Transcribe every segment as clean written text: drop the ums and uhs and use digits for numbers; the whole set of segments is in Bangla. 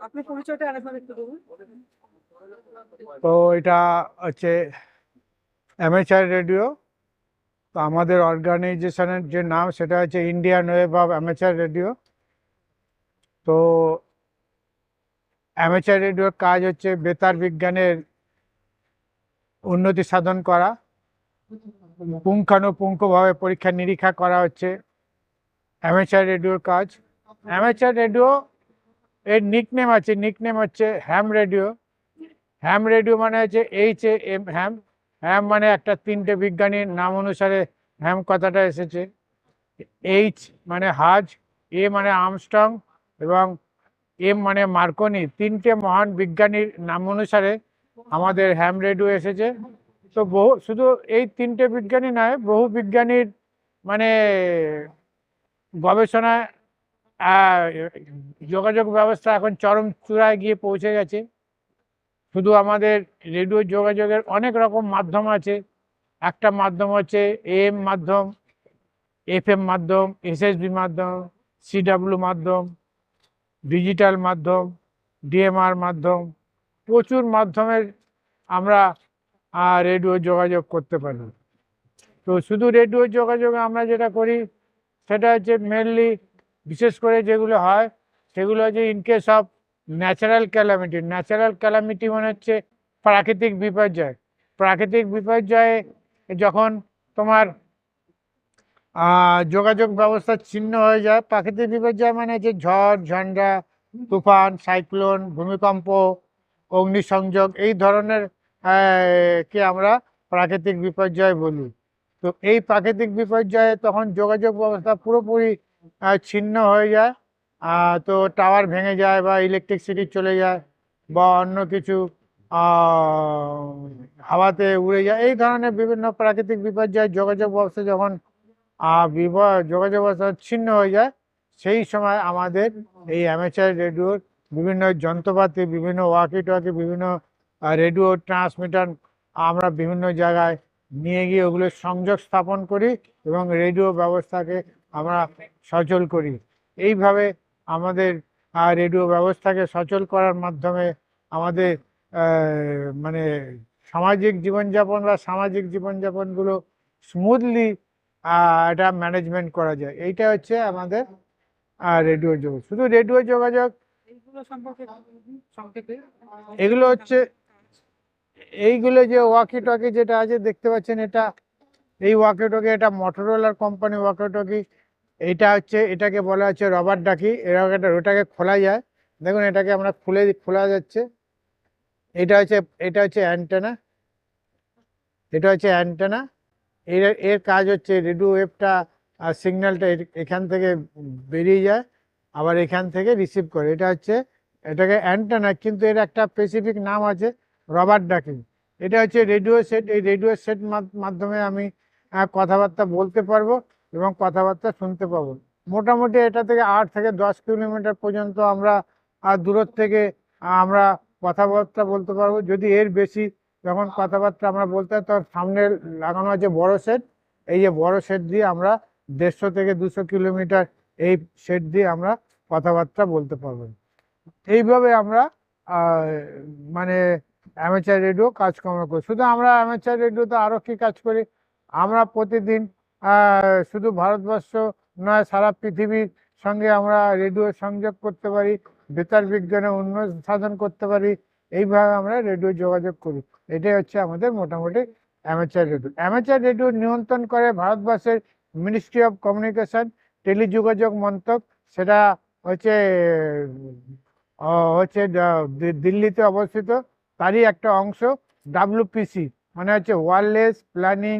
আপনি পরিচয়টা আরেকবার একটু দেবেন। তো এটা হচ্ছে অ্যামেচার রেডিও। তো আমাদের অর্গানাইজেশনের যে নাম সেটা হচ্ছে Indian wave of amateur radio. তো অ্যামেচার রেডিওর কাজ হচ্ছে বেতার বিজ্ঞানের উন্নতি সাধন করা, পুঙ্খানুপুঙ্খভাবে পরীক্ষা নিরীক্ষা করা হচ্ছে অ্যামেচার রেডিওর কাজ। অ্যামেচার রেডিও এর নিকনেম আছে, নিকনেম হচ্ছে হ্যাম রেডিও। হ্যাম রেডিও মানে হচ্ছে HAM, হ্যাম। হ্যাম মানে একটা তিনটে বিজ্ঞানীর নাম অনুসারে হ্যাম কথাটা এসেছে। এইচ মানে হাজ, এ মানে আর্মস্ট্রং এবং এম মানে মার্কনি। তিনটে মহান বিজ্ঞানীর নাম অনুসারে আমাদের হ্যাম রেডিও এসেছে। তো বহু, শুধু এই তিনটে বিজ্ঞানী নয়, বহু বিজ্ঞানীর মানে গবেষণায় যোগাযোগ ব্যবস্থা এখন চরম চূড়ায় গিয়ে পৌঁছে গেছে। শুধু আমাদের রেডিও যোগাযোগের অনেক রকম মাধ্যম আছে। একটা মাধ্যম হচ্ছে AM মাধ্যম, FM মাধ্যম, SSB মাধ্যম, CW মাধ্যম, ডিজিটাল মাধ্যম, DMR মাধ্যম। প্রচুর মাধ্যমের আমরা রেডিও যোগাযোগ করতে পারি। তো শুধু রেডিও যোগাযোগে আমরা যেটা করি সেটা হচ্ছে মেনলি, বিশেষ করে যেগুলো হয় সেগুলো হচ্ছে in case of natural calamity. Natural calamity মানে হচ্ছে প্রাকৃতিক বিপর্যয়। প্রাকৃতিক বিপর্যয়ে যখন তোমার যোগাযোগ ব্যবস্থা ছিন্ন হয়ে যায়, প্রাকৃতিক বিপর্যয় মানে যে ঝড় ঝঞ্ঝা, তুফান, সাইক্লোন, ভূমিকম্প, অগ্নিসংযোগ, এই ধরনের কে আমরা প্রাকৃতিক বিপর্যয় বলি। তো এই প্রাকৃতিক বিপর্যয়ে তখন যোগাযোগ ব্যবস্থা পুরোপুরি ছিন্ন হয়ে যায়। তো টাওয়ার ভেঙে যায় বা ইলেকট্রিসিটি চলে যায় বা অন্য কিছু হাওয়াতে উড়ে যায়। এই ধরনের বিভিন্ন প্রাকৃতিক বিপর্যয় যোগাযোগ ব্যবস্থা যখন যোগাযোগ ব্যবস্থা ছিন্ন হয়ে যায়, সেই সময় আমাদের এই অ্যামেচার রেডিওর বিভিন্ন যন্ত্রপাতি, বিভিন্ন ওয়াকি টকি, বিভিন্ন রেডিও ট্রান্সমিটার আমরা বিভিন্ন জায়গায় নিয়ে গিয়ে ওগুলো সংযোগ স্থাপন করি এবং রেডিও ব্যবস্থাকে আমরা সচল করি। এইভাবে আমাদের রেডিও ব্যবস্থাকে সচল করার মাধ্যমে আমাদের মানে সামাজিক জীবনযাপন বা সামাজিক জীবনযাপনগুলো স্মুথলি এটা ম্যানেজমেন্ট করা যায়। এইটা হচ্ছে আমাদের রেডিও যোগাযোগ। শুধু রেডিও যোগাযোগ, এইগুলো সম্পর্কে একটু বলুন সংক্ষেপে। এগুলো হচ্ছে, এইগুলো যে ওয়াকি টকি যেটা আছে দেখতে পাচ্ছেন, এটা এই ওয়াকি টকি, এটা মটোরোলার কোম্পানি ওয়াকি টকি। এইটা হচ্ছে, এটাকে বলা হচ্ছে রবার ডাকি। এরকম একটা, ওটাকে খোলা যায়, দেখুন এটাকে আমরা খোলা যাচ্ছে। এটা হচ্ছে, এটা হচ্ছে অ্যান্টেনা, এটা হচ্ছে অ্যান্টেনা। এর এর কাজ হচ্ছে রেডিও ওয়েভটা, সিগন্যালটা এখান থেকে বেরিয়ে যায়, আবার এখান থেকে রিসিভ করে। এটা হচ্ছে, এটাকে অ্যান্টেনা, কিন্তু এর একটা স্পেসিফিক নাম আছে, রবার ডাকিং। এটা হচ্ছে রেডিও সেট। এই রেডিও সেট মাধ্যমে আমি কথাবার্তা বলতে পারবো এবং কথাবার্তা শুনতে পাবো। মোটামুটি এটা থেকে 8 থেকে 10 কিলোমিটার পর্যন্ত আমরা দূরত্ব থেকে আমরা কথাবার্তা বলতে পারবো। যদি এর বেশি যখন কথাবার্তা আমরা বলতে হয়, তখন সামনে লাগানো আছে বড় সেট। এই যে বড় সেট দিয়ে আমরা 150 থেকে 200 কিলোমিটার এই সেট দিয়ে আমরা কথাবার্তা বলতে পারবো। এইভাবে আমরা আহ, মানে অ্যামেচার রেডিও কাজকর্ম করি। শুধু আমরা অ্যামেচার রেডিওতে আরো কি কাজ করি, আমরা প্রতিদিন শুধু ভারতবর্ষ নয়, সারা পৃথিবীর সঙ্গে আমরা রেডিও সংযোগ করতে পারি, বেতার বিজ্ঞানে উন্নতি সাধন করতে পারি। এইভাবে আমরা রেডিও যোগাযোগ করি। এটাই হচ্ছে আমাদের মোটামুটি অ্যামেচার রেডিও। অ্যামেচার রেডিও নিয়ন্ত্রণ করে ভারতবর্ষের মিনিস্ট্রি অফ কমিউনিকেশন, টেলিযোগাযোগ মন্ত্রক। সেটা হচ্ছে হচ্ছে দিল্লিতে অবস্থিত। তারই একটা অংশ WPC, মানে হচ্ছে ওয়্যারলেস প্ল্যানিং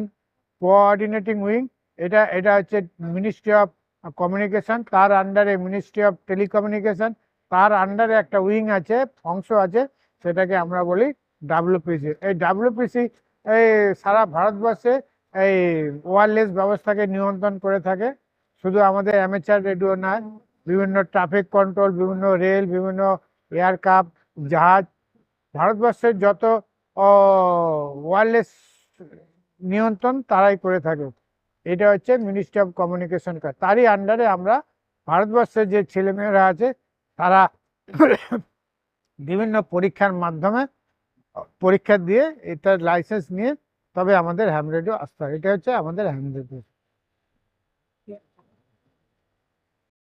কোঅর্ডিনেটিং উইং। এটা এটা হচ্ছে মিনিস্ট্রি অফ কমিউনিকেশন, তার আন্ডারে মিনিস্ট্রি অফ টেলিকমিউনিকেশন, তার আন্ডারে একটা উইং আছে, অংশ আছে, সেটাকে আমরা বলি WPC। এই WPC এই সারা ভারতবর্ষে এই ওয়্যারলেস ব্যবস্থাকে নিয়ন্ত্রণ করে থাকে। শুধু আমাদের অ্যামেচার রেডিও নয়, বিভিন্ন ট্রাফিক কন্ট্রোল, বিভিন্ন রেল, বিভিন্ন এয়ারক্রাফট, জাহাজ, ভারতবর্ষের যত ওয়্যারলেস নিয়ন্ত্রণ তারাই করে থাকে। এটা হচ্ছে মিনিস্ট্রি অফ কমিউনিকেশন কাজ। তারই আন্ডারে আমরা, ভারতবর্ষের যে ছেলেমেয়েরা আছে তারা বিভিন্ন পরীক্ষার মাধ্যমে পরীক্ষা দিয়ে এটার লাইসেন্স নিয়ে তবে আমাদের হ্যাম রেডিও আসতে হয়। এটা হচ্ছে আমাদের হ্যাম রেডিও।